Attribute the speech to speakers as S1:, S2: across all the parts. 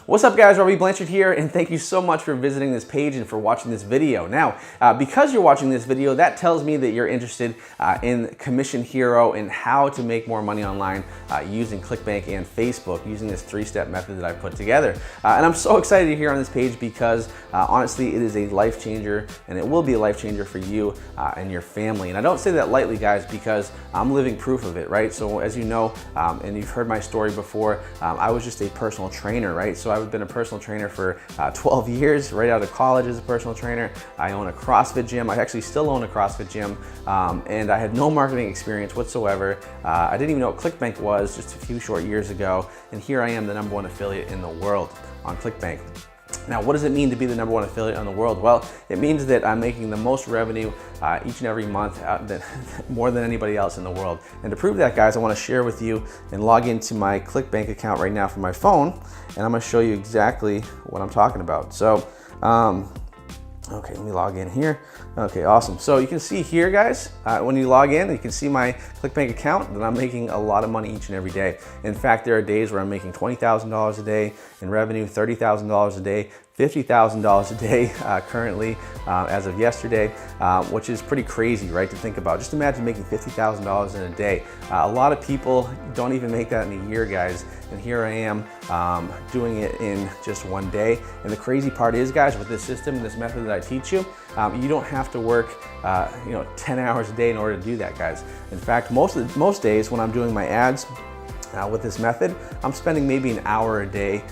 S1: What's up guys, Robby here, and thank you so much for visiting this page and for watching this video. Now, because you're watching this video, that tells me that you're interested in Commission Hero and how to make more money online using Clickbank and Facebook, using this three-step method that I've put together. And I'm so excited you're here on this page because honestly, it is a life changer, and it will be a life changer for you and your family. And I don't say that lightly, guys, because I'm living proof of it, right? So as you know, and you've heard my story before, I was just a personal trainer, right? So I've been a personal trainer for 12 years, right out of college as a personal trainer. I own a CrossFit gym. I actually still own a CrossFit gym, and I had no marketing experience whatsoever. I didn't even know what Clickbank was just a few short years ago, and here I am, the #1 affiliate in the world on Clickbank. Now, what does it mean to be the #1 affiliate in the world? Well, it means that I'm making the most revenue each and every month, more than anybody else in the world. And to prove that, guys, I want to share with you and log into my Clickbank account right now from my phone, and I'm going to show you exactly what I'm talking about. So, okay, let me log in here. Okay, awesome. So you can see here, guys, when you log in, you can see my Clickbank account that I'm making a lot of money each and every day. In fact, there are days where I'm making $20,000 a day in revenue, $30,000 a day, $50,000 a day currently as of yesterday, which is pretty crazy, right, to think about. Just imagine making $50,000 in a day. A lot of people don't even make that in a year, guys, and here I am doing it in just one day. And the crazy part is, guys, with this system, this method that I teach you, you don't have to work 10 hours a day in order to do that, guys. In fact, most days when I'm doing my ads with this method, I'm spending maybe an hour a day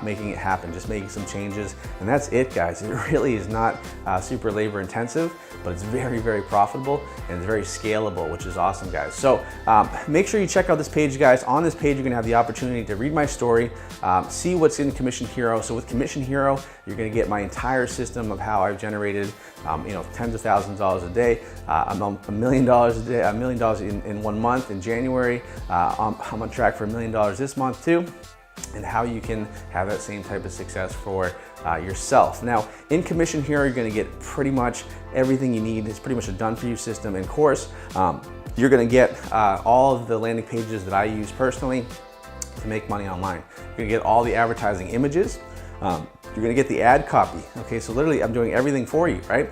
S1: making it happen, just making some changes, and that's it, guys. It really is not super labor intensive, but it's very, very profitable and it's very scalable, which is awesome, guys. So make sure you check out this page, guys. On this page, you're gonna have the opportunity to read my story, see what's in Commission Hero. So with Commission Hero, you're gonna get my entire system of how I've generated tens of thousands of dollars a day. I'm $1 million a day, $1 million in 1 month in January. I'm on track for $1 million this month too, and how you can have that same type of success for yourself. Now, in Commission Hero, you're gonna get pretty much everything you need. It's pretty much a done-for-you system and course. You're gonna get all of the landing pages that I use personally to make money online. You're gonna get all the advertising images. You're gonna get the ad copy. Okay, so literally I'm doing everything for you, right?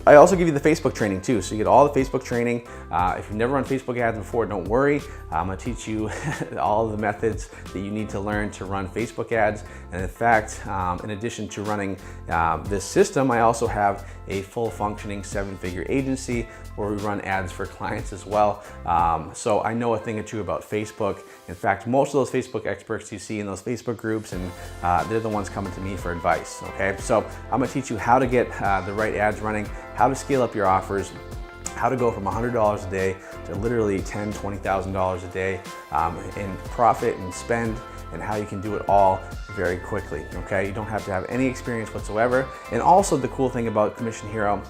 S1: I also give you the Facebook training too. So you get all the Facebook training. If you've never run Facebook ads before, don't worry. I'm gonna teach you all of the methods that you need to learn to run Facebook ads. And in fact, in addition to running this system, I also have a full functioning 7-figure agency where we run ads for clients as well. So I know a thing or two about Facebook. In fact, most of those Facebook experts you see in those Facebook groups, and they're the ones coming to me for advice, okay? So I'm gonna teach you how to get the right ads running, how to scale up your offers, how to go from $100 a day to literally $10,000, $20,000 a day in profit and spend, and how you can do it all very quickly, okay? You don't have to have any experience whatsoever. And also the cool thing about Commission Hero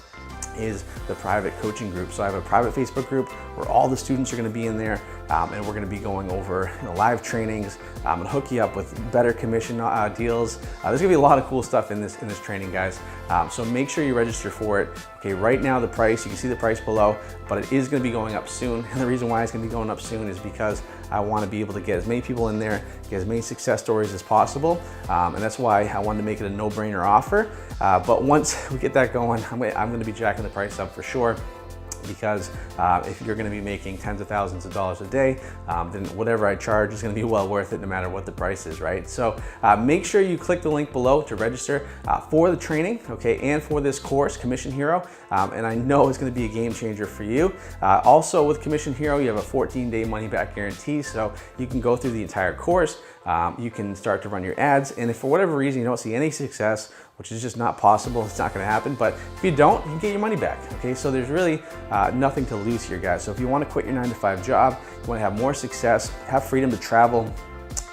S1: is the private coaching group. So I have a private Facebook group where all the students are gonna be in there, and we're gonna be going over live trainings. I'm gonna hook you up with better commission deals. There's gonna be a lot of cool stuff in this training, guys. So make sure you register for it. Okay, right now the price, you can see the price below, but it is gonna be going up soon. And the reason why it's gonna be going up soon is because I wanna be able to get as many people in there, get as many success stories as possible. And that's why I wanted to make it a no-brainer offer. But once we get that going, I'm gonna be jacking the price up for sure, because if you're gonna be making tens of thousands of dollars a day, then whatever I charge is gonna be well worth it no matter what the price is, right? So make sure you click the link below to register for the training, okay, and for this course, Commission Hero, and I know it's gonna be a game changer for you. Also with Commission Hero, you have a 14-day money-back guarantee, so you can go through the entire course, you can start to run your ads, and if for whatever reason you don't see any success, which is just not possible, it's not gonna happen, but if you don't, you can get your money back, okay? So there's really nothing to lose here, guys. So if you wanna quit your 9-to-5 job, you wanna have more success, have freedom to travel,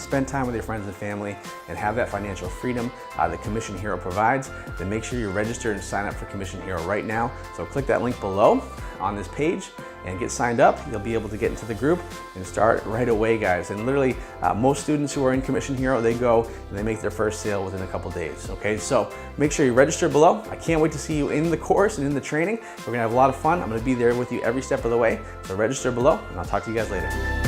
S1: spend time with your friends and family, and have that financial freedom that Commission Hero provides, then make sure you're registered and sign up for Commission Hero right now. So click that link below on this page and get signed up. You'll be able to get into the group and start right away, guys. And literally, most students who are in Commission Hero, they go and they make their first sale within a couple days, okay? So make sure you register below. I can't wait to see you in the course and in the training. We're gonna have a lot of fun. I'm gonna be there with you every step of the way. So register below, and I'll talk to you guys later.